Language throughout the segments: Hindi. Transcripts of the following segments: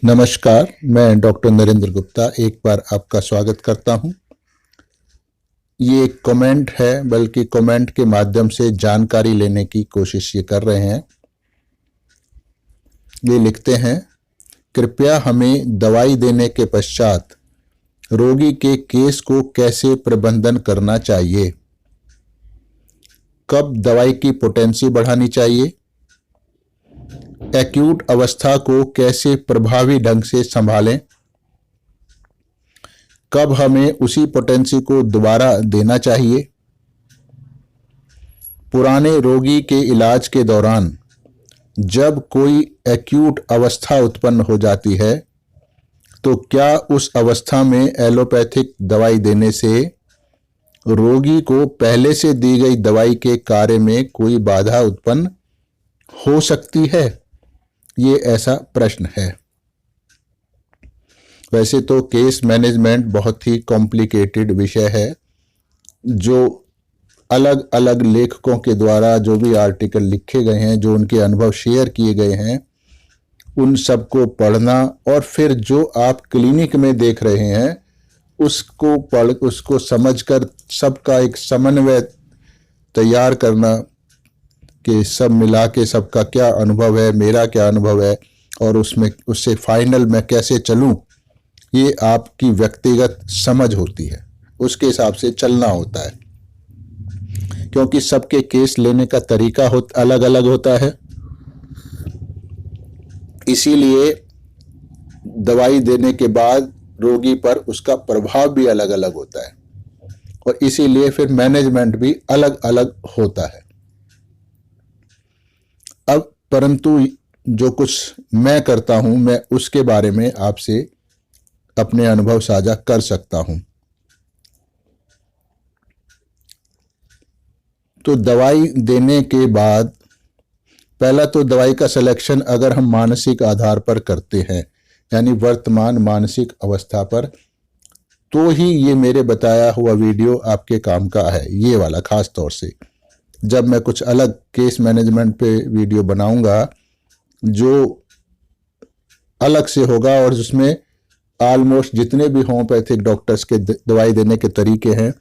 नमस्कार, मैं डॉक्टर नरेंद्र गुप्ता एक बार आपका स्वागत करता हूं। ये एक कमेंट है, बल्कि कमेंट के माध्यम से जानकारी लेने की कोशिश ये कर रहे हैं। ये लिखते हैं, कृपया हमें दवाई देने के पश्चात रोगी के केस को कैसे प्रबंधन करना चाहिए, कब दवाई की पोटेंसी बढ़ानी चाहिए, एक्यूट अवस्था को कैसे प्रभावी ढंग से संभालें, कब हमें उसी पोटेंसी को दोबारा देना चाहिए, पुराने रोगी के इलाज के दौरान जब कोई एक्यूट अवस्था उत्पन्न हो जाती है तो क्या उस अवस्था में एलोपैथिक दवाई देने से रोगी को पहले से दी गई दवाई के कार्य में कोई बाधा उत्पन्न हो सकती है। ये ऐसा प्रश्न है। वैसे तो केस मैनेजमेंट बहुत ही कॉम्प्लिकेटेड विषय है, जो अलग अलग लेखकों के द्वारा जो भी आर्टिकल लिखे गए हैं, जो उनके अनुभव शेयर किए गए हैं, उन सबको पढ़ना और फिर जो आप क्लिनिक में देख रहे हैं उसको पढ़, उसको समझकर सबका एक समन्वय तैयार करना कि सब मिला के सबका क्या अनुभव है, मेरा क्या अनुभव है और उससे फाइनल मैं कैसे चलूं, ये आपकी व्यक्तिगत समझ होती है। उसके हिसाब से चलना होता है, क्योंकि सबके केस लेने का तरीका अलग अलग होता है। इसीलिए दवाई देने के बाद रोगी पर उसका प्रभाव भी अलग अलग होता है और इसीलिए फिर मैनेजमेंट भी अलग अलग होता है। अब परंतु जो कुछ मैं करता हूं, मैं उसके बारे में आपसे अपने अनुभव साझा कर सकता हूं। तो दवाई देने के बाद पहला तो दवाई का सिलेक्शन अगर हम मानसिक आधार पर करते हैं, यानी वर्तमान मानसिक अवस्था पर, तो ही ये मेरे बताया हुआ वीडियो आपके काम का है। ये वाला खास तौर से जब मैं कुछ अलग केस मैनेजमेंट पे वीडियो बनाऊंगा जो अलग से होगा और जिसमें ऑलमोस्ट जितने भी होम्योपैथिक डॉक्टर्स के दवाई देने के तरीके हैं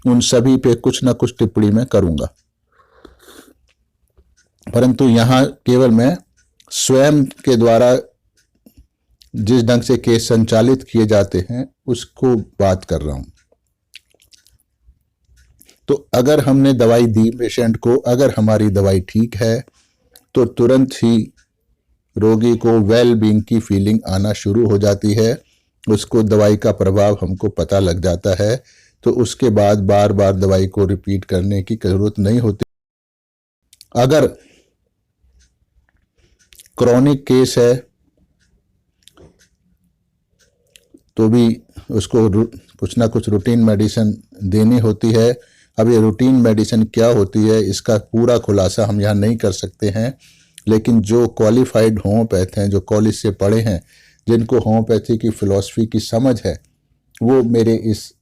उन सभी पे कुछ ना कुछ टिप्पणी मैं करूंगा। परंतु यहाँ केवल मैं स्वयं के द्वारा जिस ढंग से केस संचालित किए जाते हैं उसको बात कर रहा हूं। तो अगर हमने दवाई दी पेशेंट को, अगर हमारी दवाई ठीक है तो तुरंत ही रोगी को वेल बीइंग की फीलिंग आना शुरू हो जाती है, उसको दवाई का प्रभाव हमको पता लग जाता है, तो उसके बाद बार बार दवाई को रिपीट करने की जरूरत नहीं होती। अगर क्रॉनिक केस है तो भी उसको कुछ ना कुछ रूटीन मेडिसिन देनी होती है। अब ये रूटीन मेडिसिन क्या होती है इसका पूरा खुलासा हम यहाँ नहीं कर सकते हैं, लेकिन जो क्वालिफाइड होम्योपैथ हैं, जो कॉलेज से पढ़े हैं, जिनको होम्योपैथी की फिलॉसफी की समझ है, वो मेरे इस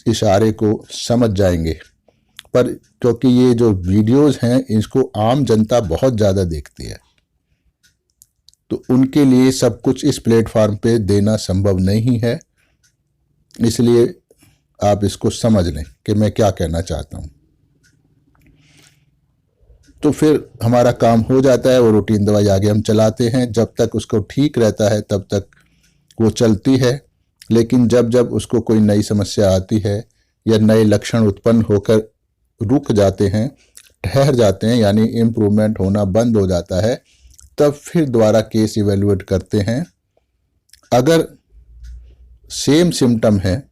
इशारे को समझ जाएंगे। पर क्योंकि ये जो वीडियोस हैं इसको आम जनता बहुत ज़्यादा देखती है, तो उनके लिए सब कुछ इस प्लेटफॉर्म पे देना संभव नहीं है। इसलिए आप इसको समझ लें कि मैं क्या कहना चाहता हूँ। तो फिर हमारा काम हो जाता है, वो रूटीन दवाई आगे हम चलाते हैं, जब तक उसको ठीक रहता है तब तक वो चलती है। लेकिन जब जब उसको कोई नई समस्या आती है या नए लक्षण उत्पन्न होकर रुक जाते हैं, ठहर जाते हैं, यानी इम्प्रूवमेंट होना बंद हो जाता है, तब फिर दोबारा केस इवेल्युएट करते हैं। अगर सेम सिम्टम है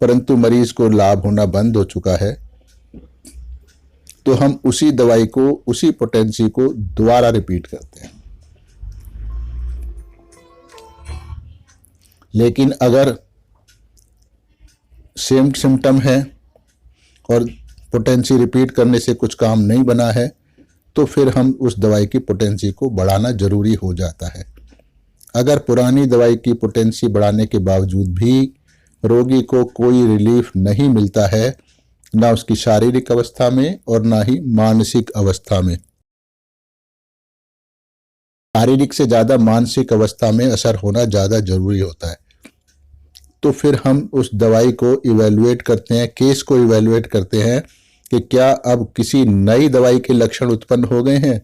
परंतु मरीज को लाभ होना बंद हो चुका है, तो हम उसी दवाई को, उसी पोटेंसी को दोबारा रिपीट करते हैं। लेकिन अगर सेम सिम्टम है और पोटेंसी रिपीट करने से कुछ काम नहीं बना है, तो फिर हम उस दवाई की पोटेंसी को बढ़ाना जरूरी हो जाता है। अगर पुरानी दवाई की पोटेंसी बढ़ाने के बावजूद भी रोगी को कोई रिलीफ नहीं मिलता है, ना उसकी शारीरिक अवस्था में और ना ही मानसिक अवस्था में, शारीरिक से ज़्यादा मानसिक अवस्था में असर होना ज़्यादा जरूरी होता है। तो फिर हम उस दवाई को इवेलुएट करते हैं, केस को इवेलुएट करते हैं कि क्या अब किसी नई दवाई के लक्षण उत्पन्न हो गए हैं।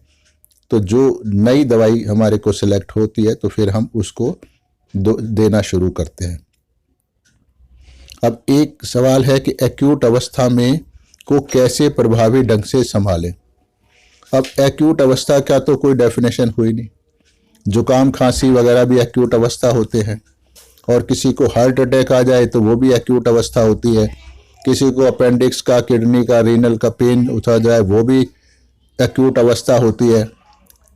तो जो नई दवाई हमारे को सिलेक्ट होती है तो फिर हम उसको देना शुरू करते हैं। अब एक सवाल है कि एक्यूट अवस्था में को कैसे प्रभावी ढंग से संभालें। अब एक्यूट अवस्था का तो कोई डेफिनेशन हुई नहीं। जुकाम खांसी वगैरह भी एक्यूट अवस्था होते हैं, और किसी को हार्ट अटैक आ जाए तो वो भी एक्यूट अवस्था होती है। किसी को अपेंडिक्स का, किडनी का, रीनल का पेन उठा जाए वो भी एक्यूट अवस्था होती है।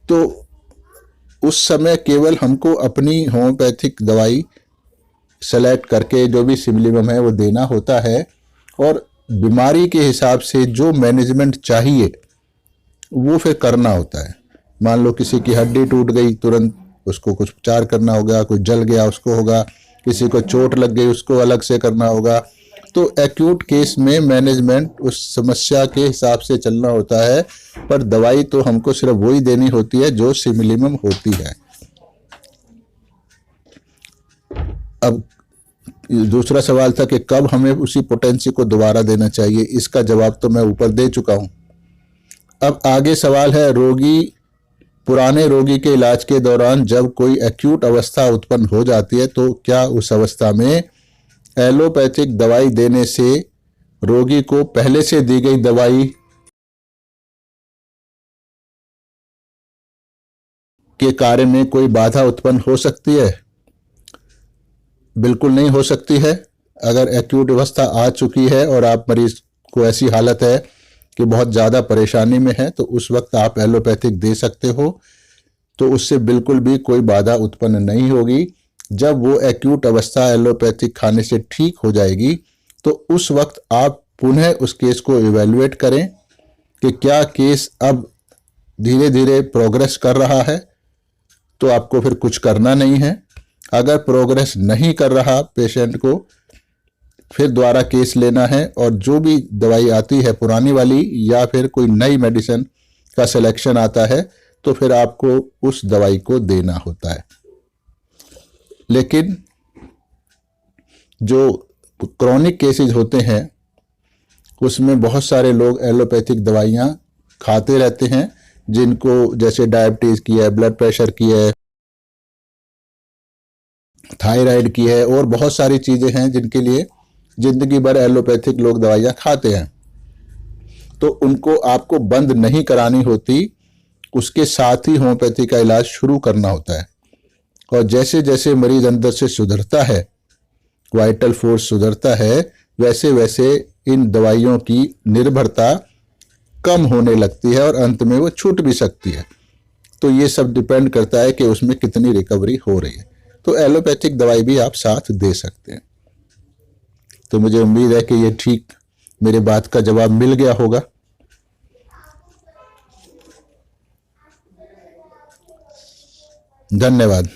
तो उस समय केवल हमको अपनी होम्योपैथिक दवाई सेलेक्ट करके जो भी सिमिलिमम है वो देना होता है, और बीमारी के हिसाब से जो मैनेजमेंट चाहिए वो फिर करना होता है। मान लो किसी की हड्डी टूट गई, तुरंत उसको कुछ उपचार करना होगा, कोई जल गया उसको होगा, किसी को चोट लग गई उसको अलग से करना होगा। तो एक्यूट केस में मैनेजमेंट उस समस्या के हिसाब से चलना होता है, पर दवाई तो हमको सिर्फ वही देनी होती है जो सिमिलिमम होती है। अब दूसरा सवाल था कि कब हमें उसी पोटेंसी को दोबारा देना चाहिए। इसका जवाब तो मैं ऊपर दे चुका हूं। अब आगे सवाल है, पुराने रोगी के इलाज के दौरान जब कोई एक्यूट अवस्था उत्पन्न हो जाती है तो क्या उस अवस्था में एलोपैथिक दवाई देने से रोगी को पहले से दी गई दवाई के कार्य में कोई बाधा उत्पन्न हो सकती है? बिल्कुल नहीं हो सकती है। अगर एक्यूट अवस्था आ चुकी है और आप मरीज को ऐसी हालत है कि बहुत ज़्यादा परेशानी में है तो उस वक्त आप एलोपैथिक दे सकते हो, तो उससे बिल्कुल भी कोई बाधा उत्पन्न नहीं होगी। जब वो एक्यूट अवस्था एलोपैथिक खाने से ठीक हो जाएगी तो उस वक्त आप पुनः उस केस को इवेलुएट करें कि क्या केस अब धीरे धीरे प्रोग्रेस कर रहा है, तो आपको फिर कुछ करना नहीं है। अगर प्रोग्रेस नहीं कर रहा पेशेंट को, फिर दोबारा केस लेना है और जो भी दवाई आती है पुरानी वाली या फिर कोई नई मेडिसिन का सिलेक्शन आता है तो फिर आपको उस दवाई को देना होता है। लेकिन जो क्रॉनिक केसेस होते हैं उसमें बहुत सारे लोग एलोपैथिक दवाइयाँ खाते रहते हैं, जिनको जैसे डायबिटीज़ की है, ब्लड प्रेशर की है, थायराइड की है, और बहुत सारी चीज़ें हैं जिनके लिए जिंदगी भर एलोपैथिक लोग दवाइयाँ खाते हैं। तो उनको आपको बंद नहीं करानी होती, उसके साथ ही होम्योपैथी का इलाज शुरू करना होता है। और जैसे जैसे मरीज अंदर से सुधरता है, वाइटल फोर्स सुधरता है, वैसे वैसे इन दवाइयों की निर्भरता कम होने लगती है और अंत में वो छूट भी सकती है। तो ये सब डिपेंड करता है कि उसमें कितनी रिकवरी हो रही है। तो एलोपैथिक दवाई भी आप साथ दे सकते हैं। तो मुझे उम्मीद है कि ये ठीक मेरे बात का जवाब मिल गया होगा। धन्यवाद।